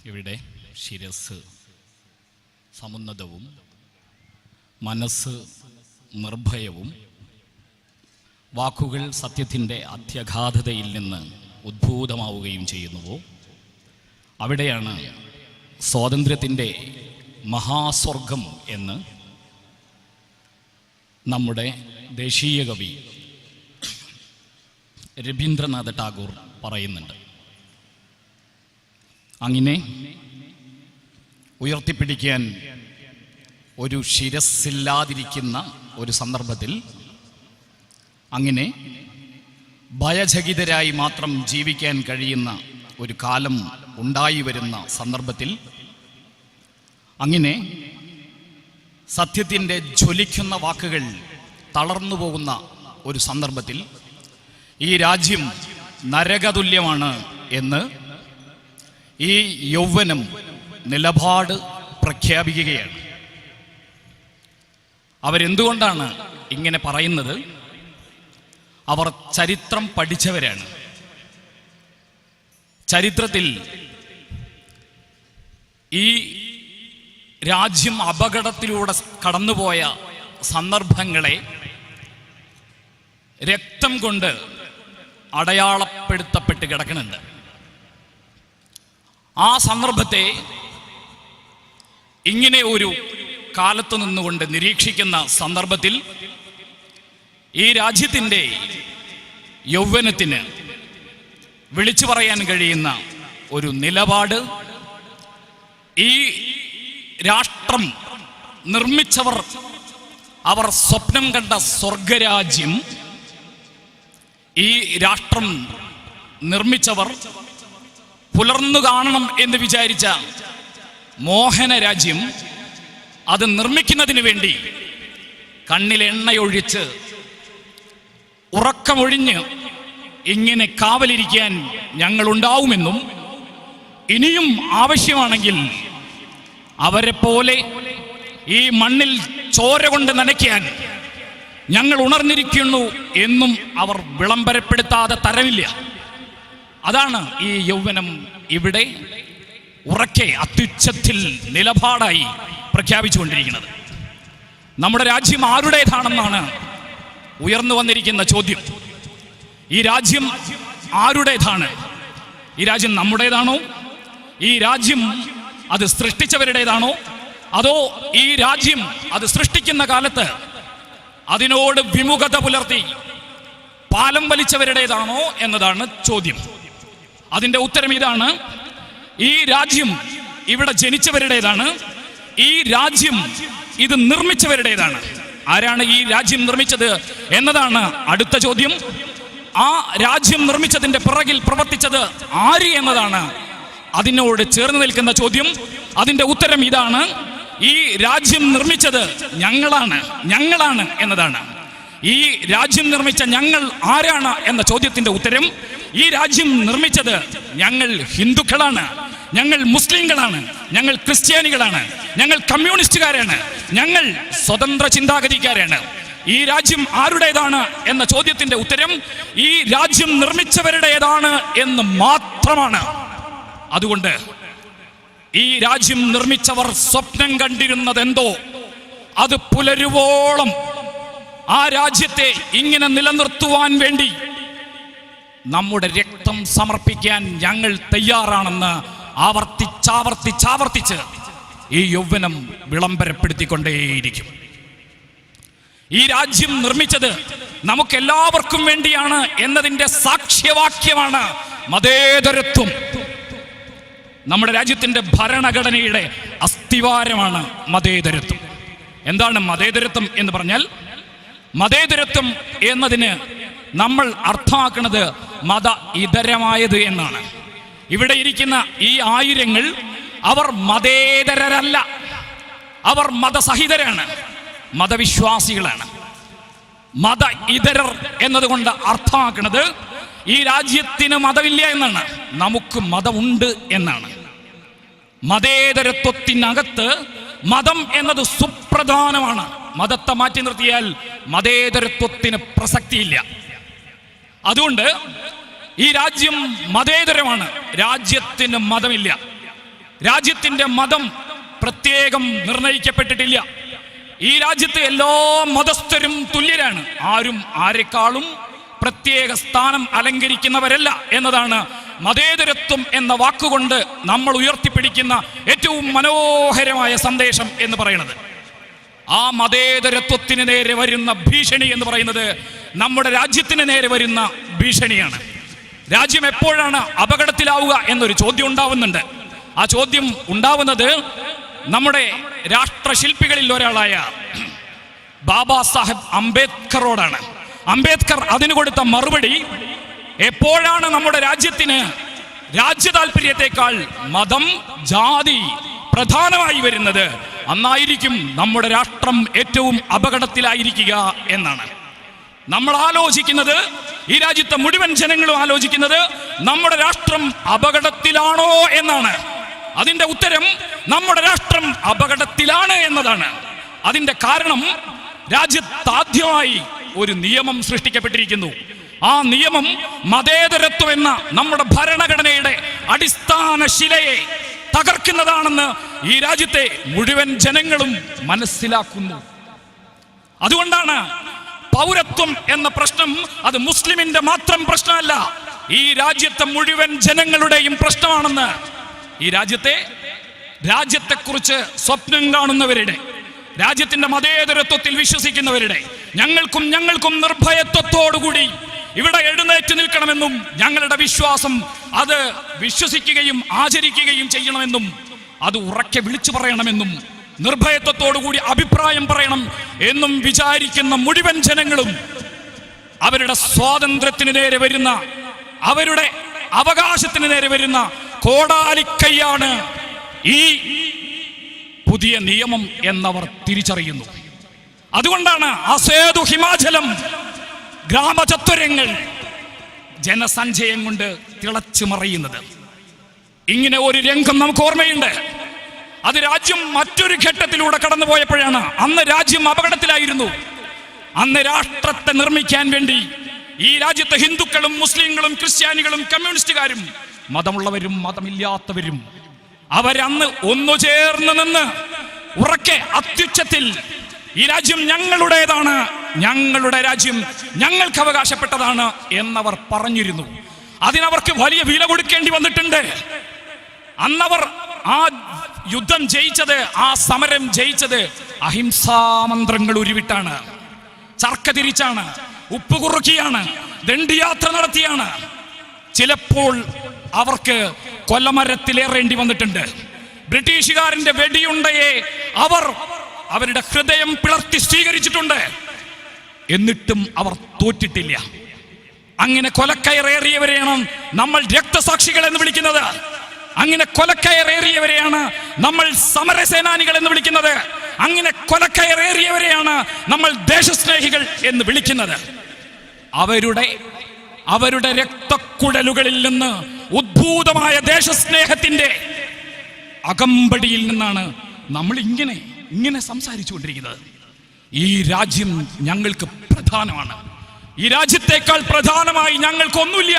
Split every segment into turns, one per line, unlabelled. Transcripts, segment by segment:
ഇവിടെ ശിരസ് സമുന്നതവും മനസ്സ് നിർഭയവും വാക്കുകൾ സത്യത്തിൻ്റെ അത്യഗാധതയിൽ നിന്ന് ഉദ്ഭൂതമാവുകയും ചെയ്യുന്നുവോ അവിടെയാണ് സ്വാതന്ത്ര്യത്തിൻ്റെ മഹാസ്വർഗം എന്ന് നമ്മുടെ ദേശീയ കവി രവീന്ദ്രനാഥ ടാഗോർ പറയുന്നുണ്ട്. അങ്ങനെ ഉയർത്തിപ്പിടിക്കാൻ ഒരു ശിരസ്സില്ലാതിരിക്കുന്ന ഒരു സന്ദർഭത്തിൽ, അങ്ങനെ ഭയചകിതരായി മാത്രം ജീവിക്കാൻ കഴിയുന്ന ഒരു കാലം ഉണ്ടായി വരുന്ന സന്ദർഭത്തിൽ, അങ്ങനെ സത്യത്തിൻ്റെ ജ്വലിക്കുന്ന വാക്കുകൾ തളർന്നു പോകുന്ന ഒരു സന്ദർഭത്തിൽ ഈ രാജ്യം നരകതുല്യമാണ് എന്ന് ഈ യൗവനം നിലപാട് പ്രഖ്യാപിക്കുകയാണ്. അവരെന്തുകൊണ്ടാണ് ഇങ്ങനെ പറയുന്നത്? അവർ ചരിത്രം പഠിച്ചവരാണ്. ചരിത്രത്തിൽ ഈ രാജ്യം അപകടത്തിലൂടെ കടന്നുപോയ സന്ദർഭങ്ങളെ രക്തം കൊണ്ട് അടയാളപ്പെടുത്തപ്പെട്ട് കിടക്കുന്നുണ്ട്. ആ സന്ദർഭത്തെ ഇങ്ങനെ ഒരു കാലത്തു നിന്നുകൊണ്ട് നിരീക്ഷിക്കുന്ന സന്ദർഭത്തിൽ ഈ രാജ്യത്തിൻ്റെ യൗവനത്തിന് വിളിച്ചു പറയാൻ കഴിയുന്ന ഒരു നിലപാട്, ഈ രാഷ്ട്രം നിർമ്മിച്ചവർ അവർ സ്വപ്നം കണ്ട സ്വർഗരാജ്യം, ഈ രാഷ്ട്രം നിർമ്മിച്ചവർ പുലർന്നു കാണണം എന്ന് വിചാരിച്ച മോഹന രാജ്യം, അത് നിർമ്മിക്കുന്നതിന് വേണ്ടി കണ്ണിൽ എണ്ണയൊഴിച്ച് ഉറക്കമൊഴിഞ്ഞ് ഇങ്ങനെ കാവലിരിക്കാൻ ഞങ്ങളുണ്ടാവുമെന്നും ഇനിയും ആവശ്യമാണെങ്കിൽ അവരെ പോലെ ഈ മണ്ണിൽ ചോര കൊണ്ട് നനയ്ക്കാൻ ഞങ്ങൾ ഉണർന്നിരിക്കുന്നു എന്നും അവർ വിളംബരപ്പെടുത്താതെ തരമില്ല. അതാണ് ഈ യൗവനം ഇവിടെ ഉറക്കെ അത്യുച്ചത്തിൽ നിലപാടായി പ്രഖ്യാപിച്ചുകൊണ്ടിരിക്കുന്നത്. നമ്മുടെ രാജ്യം ആരുടേതാണെന്നാണ് ഉയർന്നു വന്നിരിക്കുന്ന ചോദ്യം. ഈ രാജ്യം ആരുടേതാണ്? ഈ രാജ്യം നമ്മുടേതാണോ? ഈ രാജ്യം അത് സൃഷ്ടിച്ചവരുടേതാണോ? അതോ ഈ രാജ്യം അത് സൃഷ്ടിക്കുന്ന കാലത്ത് അതിനോട് വിമുഖത പുലർത്തി പാലം വലിച്ചവരുടേതാണോ എന്നതാണ് ചോദ്യം. അതിൻ്റെ ഉത്തരം ഇതാണ്: ഈ രാജ്യം ഇവിടെ ജനിച്ചവരുടേതാണ്. ഈ രാജ്യം ഇത് നിർമ്മിച്ചവരുടേതാണ്. ആരാണ് ഈ രാജ്യം നിർമ്മിച്ചത് എന്നതാണ് അടുത്ത ചോദ്യം. ആ രാജ്യം നിർമ്മിച്ചതിൻ്റെ പിറകിൽ പ്രവർത്തിച്ചത് ആര് എന്നതാണ് അതിനോട് ചേർന്ന് നിൽക്കുന്ന ചോദ്യം. അതിൻ്റെ ഉത്തരം ഇതാണ്: ഈ രാജ്യം നിർമ്മിച്ചത് ഞങ്ങളാണ് എന്നതാണ്. ഈ രാജ്യം നിർമ്മിച്ച ഞങ്ങൾ ആരാണ് എന്ന ചോദ്യത്തിന്റെ ഉത്തരം: ഈ രാജ്യം നിർമ്മിച്ചത് ഞങ്ങൾ ഹിന്ദുക്കളാണ്, ഞങ്ങൾ മുസ്ലിങ്ങളാണ്, ഞങ്ങൾ ക്രിസ്ത്യാനികളാണ്, ഞങ്ങൾ കമ്മ്യൂണിസ്റ്റുകാരാണ്, ഞങ്ങൾ സ്വതന്ത്ര ചിന്താഗതിക്കാരാണ്. ഈ രാജ്യം ആരുടേതാണ് എന്ന ചോദ്യത്തിന്റെ ഉത്തരം ഈ രാജ്യം നിർമ്മിച്ചവരുടേതാണ് എന്ന് മാത്രമാണ്. അതുകൊണ്ട് ഈ രാജ്യം നിർമ്മിച്ചവർ സ്വപ്നം കണ്ടിരുന്നതെന്തോ അത് പുലരുവോളം ആ രാജ്യത്തെ ഇങ്ങനെ നിലനിർത്തുവാൻ വേണ്ടി നമ്മുടെ രക്തം സമർപ്പിക്കാൻ ഞങ്ങൾ തയ്യാറാണെന്ന് ആവർത്തിച്ചാവർത്തിച്ച് ഈ യൗവനം വിളംബരപ്പെടുത്തിക്കൊണ്ടേയിരിക്കും. ഈ രാജ്യം നിർമ്മിച്ചത് നമുക്കെല്ലാവർക്കും വേണ്ടിയാണ് എന്നതിൻ്റെ സാക്ഷ്യവാക്യമാണ് മതേതരത്വം. നമ്മുടെ രാജ്യത്തിൻ്റെ ഭരണഘടനയുടെ അസ്ഥിവാരമാണ് മതേതരത്വം. എന്താണ് മതേതരത്വം എന്ന് പറഞ്ഞാൽ? മതേതരത്വം എന്നതിന് നമ്മൾ അർത്ഥമാക്കുന്നത് മത ഇതരമായത് എന്നാണ്. ഇവിടെ ഇരിക്കുന്ന ഈ ആയിരങ്ങൾ അവർ മതേതരരല്ല, അവർ മതസഹിതരാണ്, മതവിശ്വാസികളാണ്. മത ഇതരർ എന്നതുകൊണ്ട് അർത്ഥമാക്കുന്നത് ഈ രാജ്യത്തിന് മതമില്ല എന്നാണ്, നമുക്ക് മതമുണ്ട് എന്നാണ്. മതേതരത്വത്തിനകത്ത് മതം എന്നത് സുപ്രധാനമാണ്. മതത്തെ മാറ്റി നിർത്തിയാൽ മതേതരത്വത്തിന് പ്രസക്തിയില്ല. അതുകൊണ്ട് ഈ രാജ്യം മതേതരമാണ്, രാജ്യത്തിന് മതമില്ല. രാജ്യത്തിന്റെ മതം പ്രത്യേകം നിർണയിക്കപ്പെട്ടിട്ടില്ല. ഈ രാജ്യത്ത് എല്ലാ മതസ്ഥരും തുല്യരാണ്. ആരും ആരെക്കാളും പ്രത്യേക സ്ഥാനം അലങ്കരിക്കുന്നവരല്ല എന്നതാണ് മതേതരത്വം എന്ന വാക്കുകൊണ്ട് നമ്മൾ ഉയർത്തിപ്പിടിക്കുന്ന ഏറ്റവും മനോഹരമായ സന്ദേശം എന്ന് പറയുന്നത്. ആ മതേതരത്വത്തിന് നേരെ വരുന്ന ഭീഷണി എന്ന് പറയുന്നത് നമ്മുടെ രാജ്യത്തിന് നേരെ വരുന്ന ഭീഷണിയാണ്. രാജ്യം എപ്പോഴാണ് അപകടത്തിലാവുക എന്നൊരു ചോദ്യം ഉണ്ടാവുന്നുണ്ട്. ആ ചോദ്യം ഉണ്ടാവുന്നത് നമ്മുടെ രാഷ്ട്രശില്പികളിൽ ഒരാളായ ബാബാ സാഹേബ് അംബേദ്കറോടാണ്. അംബേദ്കർ അതിന് കൊടുത്ത മറുപടി, എപ്പോഴാണ് നമ്മുടെ രാജ്യത്തിന് രാജ്യ താല്പര്യത്തെക്കാൾ മതം, ജാതി പ്രധാനമായി വരുന്നത്, അന്നായിരിക്കും നമ്മുടെ രാഷ്ട്രം ഏറ്റവും അപകടത്തിലായിരിക്കുക എന്നാണ്. നമ്മൾ ആലോചിക്കുന്നത്, ഈ രാജ്യത്തെ മുഴുവൻ ജനങ്ങളും ആലോചിക്കുന്നത് നമ്മുടെ രാഷ്ട്രം അപകടത്തിലാണോ എന്നാണ്. അതിന്റെ ഉത്തരം നമ്മുടെ രാഷ്ട്രം അപകടത്തിലാണ് എന്നതാണ്. അതിന്റെ കാരണം രാജ്യത്താദ്യമായി ഒരു നിയമം സൃഷ്ടിക്കപ്പെട്ടിരിക്കുന്നു. ആ നിയമം മതേതരത്വം എന്ന നമ്മുടെ ഭരണഘടനയുടെ അടിസ്ഥാന ശിലയെ തകർക്കുന്നതാണെന്ന് ഈ രാജ്യത്തെ മുഴുവൻ ജനങ്ങളും മനസ്സിലാക്കുന്നു. അതുകൊണ്ടാണ് പൗരത്വം എന്ന പ്രശ്നം അത് മുസ്ലിമിന്റെ മാത്രം പ്രശ്നമല്ല, ഈ രാജ്യത്തെ മുഴുവൻ ജനങ്ങളുടെയും പ്രശ്നമാണെന്ന് ഈ രാജ്യത്തെക്കുറിച്ച് സ്വപ്നം കാണുന്നവരുടെ, രാജ്യത്തിന്റെ മതേതരത്വത്തിൽ വിശ്വസിക്കുന്നവരുടെ, ഞങ്ങൾക്കും നിർഭയത്വത്തോടുകൂടി ഇവിടെ എഴുന്നേറ്റ് നിൽക്കണമെന്നും ഞങ്ങളുടെ വിശ്വാസം അത് വിശ്വസിക്കുകയും ആചരിക്കുകയും ചെയ്യണമെന്നും അത് ഉറക്കെ വിളിച്ചു പറയണമെന്നും നിർഭയത്വത്തോടുകൂടി അഭിപ്രായം പറയണം എന്നും വിചാരിക്കുന്ന മുഴുവൻ ജനങ്ങളും അവരുടെ സ്വാതന്ത്ര്യത്തിന് നേരെ വരുന്ന, അവരുടെ അവകാശത്തിന് നേരെ വരുന്ന കോടാലിക്കൈയാണ് ഈ പുതിയ നിയമം എന്നവർ തിരിച്ചറിയുന്നു. അതുകൊണ്ടാണ് അസേതു ഹിമാചലം ഗ്രാമചത്വരങ്ങൾ ജനസഞ്ചയം കൊണ്ട് തിളച്ചു മറയുന്നത്. ഇങ്ങനെ ഒരു രംഗം നമുക്ക് ഓർമ്മയുണ്ട്. അത് രാജ്യം മറ്റൊരു ഘട്ടത്തിലൂടെ കടന്നു പോയപ്പോഴാണ്. അന്ന് രാജ്യം അപകടത്തിലായിരുന്നു. അന്ന് രാഷ്ട്രത്തെ നിർമ്മിക്കാൻ വേണ്ടി ഈ രാജ്യത്തെ ഹിന്ദുക്കളും മുസ്ലിങ്ങളും ക്രിസ്ത്യാനികളും കമ്മ്യൂണിസ്റ്റുകാരും മതമുള്ളവരും മതമില്ലാത്തവരും അവരന്ന് ഒന്നുചേർന്ന് നിന്ന് ഉറക്കെ അത്യുച്ചത്തിൽ ഈ രാജ്യം ഞങ്ങളുടേതാണ്, ഞങ്ങളുടെ രാജ്യം ഞങ്ങൾക്ക് അവകാശപ്പെട്ടതാണ് എന്നവർ പറഞ്ഞിരുന്നു. അതിനവർക്ക് വലിയ വില കൊടുക്കേണ്ടി വന്നിട്ടുണ്ട്. അന്നവർ ആ യുദ്ധം ജയിച്ചത്, ആ സമരം ജയിച്ചത് അഹിംസാമന്ത്രങ്ങൾ ഉരുവിട്ടാണ്, ചർക്ക തിരിച്ചാണ്, ഉപ്പ് കുറുക്കിയാണ്, ദണ്ഡിയാത്ര നടത്തിയാണ്. ചിലപ്പോൾ അവർക്ക് കൊല്ലമരത്തിലേറേണ്ടി വന്നിട്ടുണ്ട്. ബ്രിട്ടീഷുകാരന്റെ വെടിയുണ്ടയെ അവരുടെ ഹൃദയം പിളർത്തി സ്വീകരിച്ചിട്ടുണ്ട്. എന്നിട്ടും അവർ തോറ്റിട്ടില്ല. അങ്ങനെ കൊലക്കയറേറിയവരെയാണ് നമ്മൾ രക്തസാക്ഷികൾ എന്ന് വിളിക്കുന്നത്. അങ്ങനെ കൊലക്കയറേറിയവരെയാണ് നമ്മൾ സമരസേനാനികൾ എന്ന് വിളിക്കുന്നത്. അങ്ങനെ കൊലക്കയറേറിയവരെയാണ് നമ്മൾ ദേശസ്നേഹികൾ എന്ന് വിളിക്കുന്നത്. അവരുടെ രക്തക്കുഴലുകളിൽ നിന്ന് ഉദ്ഭൂതമായ ദേശസ്നേഹത്തിന്റെ അകമ്പടിയിൽ നിന്നാണ് നമ്മൾ ഇങ്ങനെ സംസാരിച്ചുകൊണ്ടിരിക്കുന്നത്. ഈ രാജ്യം ഞങ്ങൾക്ക് പ്രധാനമാണ്. ഈ രാജ്യത്തെക്കാൾ പ്രധാനമായി ഞങ്ങൾക്കൊന്നുമില്ല.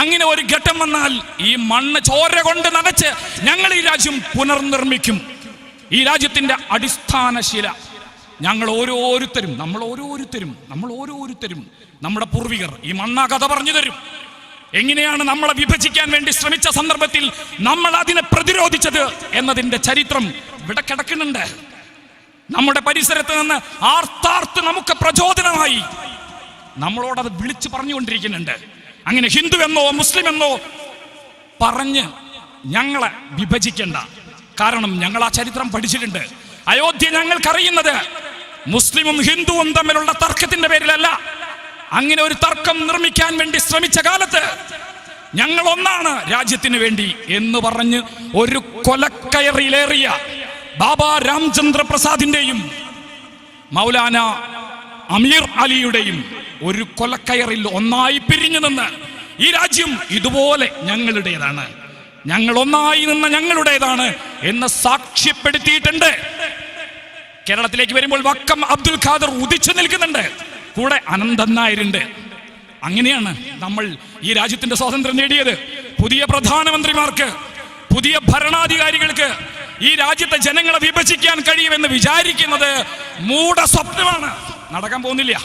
അങ്ങനെ ഒരു ഘട്ടം വന്നാൽ ഈ മണ്ണ് ചോര കൊണ്ട് നനച്ച് ഞങ്ങൾ ഈ രാജ്യം പുനർനിർമ്മിക്കും. ഈ രാജ്യത്തിന്റെ അടിസ്ഥാന ശില നമ്മൾ ഓരോരുത്തരും നമ്മുടെ പൂർവികർ ഈ മണ്ണാ കഥ പറഞ്ഞു തരും. എങ്ങനെയാണ് നമ്മളെ വിഭജിക്കാൻ വേണ്ടി ശ്രമിച്ച സന്ദർഭത്തിൽ നമ്മൾ അതിനെ പ്രതിരോധിച്ചത് എന്നതിന്റെ ചരിത്രം ഇവിടെ കിടക്കുന്നുണ്ട്. നമ്മുടെ പരിസരത്ത് നിന്ന് ആർത്താർത്ത് നമുക്ക് പ്രചോദനമായി നമ്മളോടത് വിളിച്ചു പറഞ്ഞുകൊണ്ടിരിക്കുന്നുണ്ട്. അങ്ങനെ ഹിന്ദു എന്നോ മുസ്ലിം എന്നോ പറഞ്ഞ് ഞങ്ങളെ വിഭജിക്കണ്ട. കാരണം ഞങ്ങൾ ആ ചരിത്രം പഠിച്ചിട്ടുണ്ട്. അയോധ്യ ഞങ്ങൾക്കറിയുന്നത് മുസ്ലിമും ഹിന്ദുവും തമ്മിലുള്ള തർക്കത്തിന്റെ പേരിലല്ല. അങ്ങനെ ഒരു തർക്കം നിർമ്മിക്കാൻ വേണ്ടി ശ്രമിച്ച കാലത്ത് ഞങ്ങൾ ഒന്നാണ് രാജ്യത്തിന് വേണ്ടി എന്ന് പറഞ്ഞ് ഒരു കൊലക്കയറിലേറിയ ബാബാ രാംചന്ദ്ര പ്രസാദിന്റെയും മൗലാന അമീർ അലിയുടെയും ഒരു കൊലക്കയറിൽ ഒന്നായി പിരിഞ്ഞു നിന്ന് ഈ രാജ്യം ഇതുപോലെ ഞങ്ങളുടേതാണ്, ഞങ്ങൾ ഒന്നായി നിന്ന് ഞങ്ങളുടേതാണ് എന്ന് സാക്ഷ്യപ്പെടുത്തിയിട്ടുണ്ട്. കേരളത്തിലേക്ക് വരുമ്പോൾ വക്കം അബ്ദുൽ ഖാദർ ഉദിച്ചു നിൽക്കുന്നുണ്ട്, കൂടെ അനന്തൻ നായരുണ്ട്. അങ്ങനെയാണ് നമ്മൾ ഈ രാജ്യത്തിന്റെ സ്വാതന്ത്ര്യം നേടിയത്. പുതിയ പ്രധാനമന്ത്രിമാർക്ക് പുതിയ ഭരണാധികാരികൾക്ക് ഈ രാജ്യത്തെ ജനങ്ങളെ വിഭജിക്കാൻ കഴിയുമെന്ന് വിചാരിക്കുന്നത് മൂഢസ്വപ്നമാണ്. നടക്കാൻ പോകുന്നില്ല.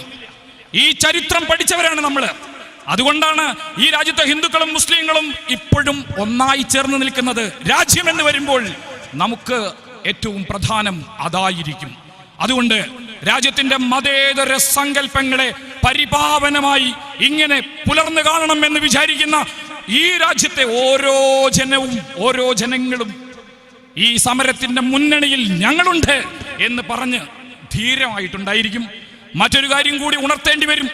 ഈ ചരിത്രം പഠിച്ചവരാണ് നമ്മൾ. അതുകൊണ്ടാണ് ഈ രാജ്യത്തെ ഹിന്ദുക്കളും മുസ്ലിങ്ങളും ഇപ്പോഴും ഒന്നായി ചേർന്ന് നിൽക്കുന്നത്. രാജ്യം എന്ന് വരുമ്പോൾ നമുക്ക് ഏറ്റവും പ്രധാനം അതായിരിക്കും. അതുകൊണ്ട് രാജ്യത്തിന്റെ മതേതര സങ്കല്പങ്ങളെ പരിപാവനമായി ഇങ്ങനെ പുലർന്നു കാണണം എന്ന് വിചാരിക്കുന്ന ഈ രാജ്യത്തെ ഓരോ ജനവും ഓരോ ജനങ്ങളും ഈ സമരത്തിന്റെ മുന്നണിയിൽ ഞങ്ങളുണ്ട് എന്ന് പറഞ്ഞ് ധീരമായിട്ടുണ്ടായിരിക്കും. മറ്റൊരു കാര്യം കൂടി ഉണർത്തേണ്ടി വരും.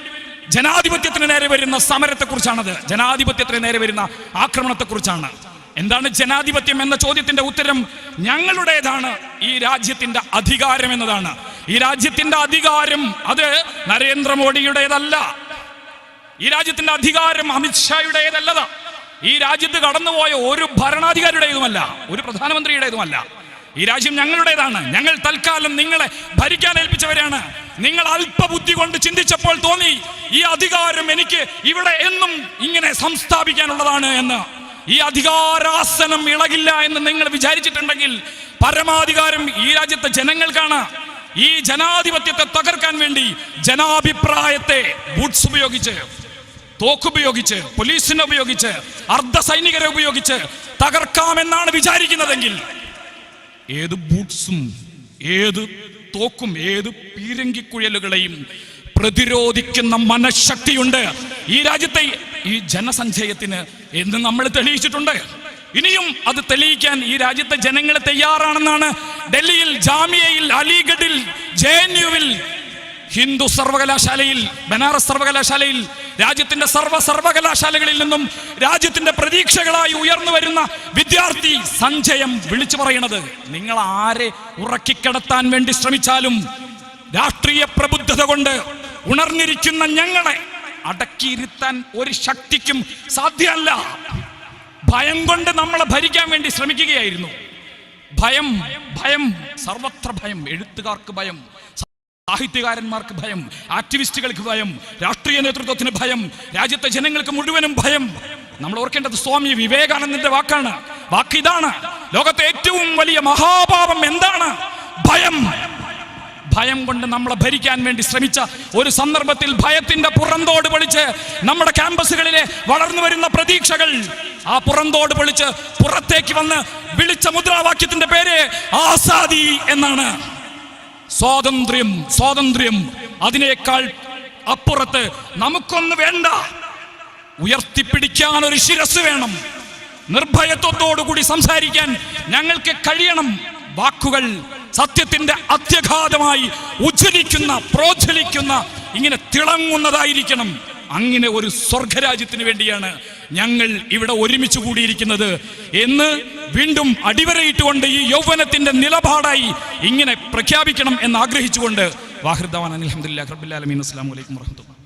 ജനാധിപത്യത്തിന് നേരെ വരുന്ന സമരത്തെക്കുറിച്ചാണത്. ജനാധിപത്യത്തിന് നേരെ വരുന്ന ആക്രമണത്തെക്കുറിച്ചാണ്. എന്താണ് ജനാധിപത്യം എന്ന ചോദ്യത്തിന്റെ ഉത്തരം ഞങ്ങളുടേതാണ്. ഈ രാജ്യത്തിന്റെ അധികാരം എന്നതാണ്. ഈ രാജ്യത്തിന്റെ അധികാരം അത് നരേന്ദ്രമോദിയുടേതല്ല. ഈ രാജ്യത്തിന്റെ അധികാരം അമിത്ഷായുടേതല്ല. ഈ രാജ്യത്ത് കടന്നുപോയ ഒരു ഭരണാധികാരിയുടേതുമല്ല, ഒരു പ്രധാനമന്ത്രിയുടേതുമല്ല. ഈ രാജ്യം ഞങ്ങളുടേതാണ്. ഞങ്ങൾ തൽക്കാലം നിങ്ങളെ ഭരിക്കാൻ ഏൽപ്പിച്ചവരാണ്. നിങ്ങൾ അല്പബുദ്ധി കൊണ്ട് ചിന്തിച്ചപ്പോൾ തോന്നി ഈ അധികാരം എനിക്ക് ഇവിടെ എന്നും ഇങ്ങനെ സംസ്ഥാപിക്കാനുള്ളതാണ് എന്ന്. ഈ അധികാരാസനം ഇളകില്ല എന്ന് നിങ്ങൾ വിചാരിച്ചിട്ടുണ്ടെങ്കിൽ പരമാധികാരം ഈ രാജ്യത്തെ ജനങ്ങൾക്കാണ്. ഈ ജനാധിപത്യത്തെ തകർക്കാൻ വേണ്ടി ജനാഭിപ്രായത്തെ ബൂട്ട്സ് ഉപയോഗിച്ച്, തോക്കുപയോഗിച്ച്, പോലീസിനെ ഉപയോഗിച്ച്, അർദ്ധ സൈനികരെ ഉപയോഗിച്ച് തകർക്കാമെന്നാണ് വിചാരിക്കുന്നതെങ്കിൽ ഏത് ബൂട്ട്സും ഏത് തോക്കും ഏത് പീരങ്കിക്കുഴലുകളെയും പ്രതിരോധിക്കുന്ന മനഃശക്തിയുണ്ട് ഈ രാജ്യത്തെ ഈ ജനസഞ്ചയത്തിന് എന്ന് നമ്മൾ തെളിയിച്ചിട്ടുണ്ട്. ഇനിയും അത് തെളിയിക്കാൻ ഈ രാജ്യത്തെ ജനങ്ങൾ തയ്യാറാണെന്നാണ് ഡൽഹിയിൽ, ജാമിയയിൽ, അലിഗഡിൽ, JNUവിൽ, ഹിന്ദു സർവകലാശാലയിൽ, ബനാറസ് സർവകലാശാലയിൽ, രാജ്യത്തിന്റെ സർവകലാശാലകളിൽ നിന്നും രാജ്യത്തിന്റെ പ്രതീക്ഷകളായി ഉയർന്നു വരുന്ന വിദ്യാർത്ഥി സഞ്ചയം വിളിച്ചു പറയുന്നത്. നിങ്ങൾ ആരെ ഉറക്കിക്കിടത്താൻ വേണ്ടി ശ്രമിച്ചാലും രാഷ്ട്രീയ പ്രബുദ്ധത കൊണ്ട് ഉണർന്നിരിക്കുന്ന ഞങ്ങളെ അടക്കിയിരുത്താൻ ഒരു ശക്തിക്കും സാധ്യമല്ല. ഭയം കൊണ്ട് നമ്മളെ ഭരിക്കാൻ വേണ്ടി ശ്രമിക്കുകയായിരുന്നു. ഭയം, ഭയം, സർവത്ര ഭയം. എഴുത്തുകാർക്ക് ഭയം, സാഹിത്യകാരന്മാർക്ക് ഭയം, ആക്ടിവിസ്റ്റുകൾക്ക് ഭയം, രാഷ്ട്രീയ നേതൃത്വത്തിന് ഭയം, രാജ്യത്തെ ജനങ്ങൾക്ക് മുഴുവനും ഭയം. നമ്മൾ ഓർക്കേണ്ടത് സ്വാമി വിവേകാനന്ദന്റെ വാക്കാണ്. വാക്കിതാണ്: ലോകത്തെ ഏറ്റവും വലിയ മഹാപാപം എന്താണ്? ഭയം. ഭയം കൊണ്ട് നമ്മളെ ഭരിക്കാൻ വേണ്ടി ശ്രമിച്ച ഒരു സന്ദർഭത്തിൽ ഭയത്തിന്റെ പുറന്തോട് പൊളിച്ച് നമ്മുടെ ക്യാമ്പസുകളിലെ വളർന്നു വരുന്ന പ്രതീക്ഷകൾ ആ പുറന്തോട് പൊളിച്ച് പുറത്തേക്ക് വന്ന് വിളിച്ച മുദ്രാവാക്യത്തിന്റെ പേര് ആസാദി എന്നാണ്. സ്വാതന്ത്ര്യം, സ്വാതന്ത്ര്യം. അതിനേക്കാൾ അപ്പുറത്ത് നമുക്കൊന്ന് വേണ്ട. ഉയർത്തിപ്പിടിക്കാൻ ഒരു ശിരസ് വേണം. നിർഭയത്വത്തോടുകൂടി സംസാരിക്കാൻ ഞങ്ങൾക്ക് കഴിയണം. വാക്കുകൾ സത്യത്തിന്റെ അത്യഘാതമായി ഉജ്ജ്വലിക്കുന്ന, പ്രോജ്വലിക്കുന്ന, ഇങ്ങനെ തിളങ്ങുന്നതായിരിക്കണം. അങ്ങനെ ഒരു സ്വർഗരാജ്യത്തിന് വേണ്ടിയാണ് ഞങ്ങൾ ഇവിടെ ഒരുമിച്ച് കൂടിയിരിക്കുന്നത് എന്ന് വീണ്ടും അടിവരയിട്ടുകൊണ്ട് ഈ യൗവനത്തിന്റെ നിലപാടായി ഇങ്ങനെ പ്രഖ്യാപിക്കണം എന്ന് ആഗ്രഹിച്ചുകൊണ്ട് വാഹിർ ദവാൻ അൽഹംദുലില്ലാഹി റബ്ബിൽ ആലമീൻ. അസ്സലാമു അലൈക്കും വറഹ്മത്തുള്ളാഹി.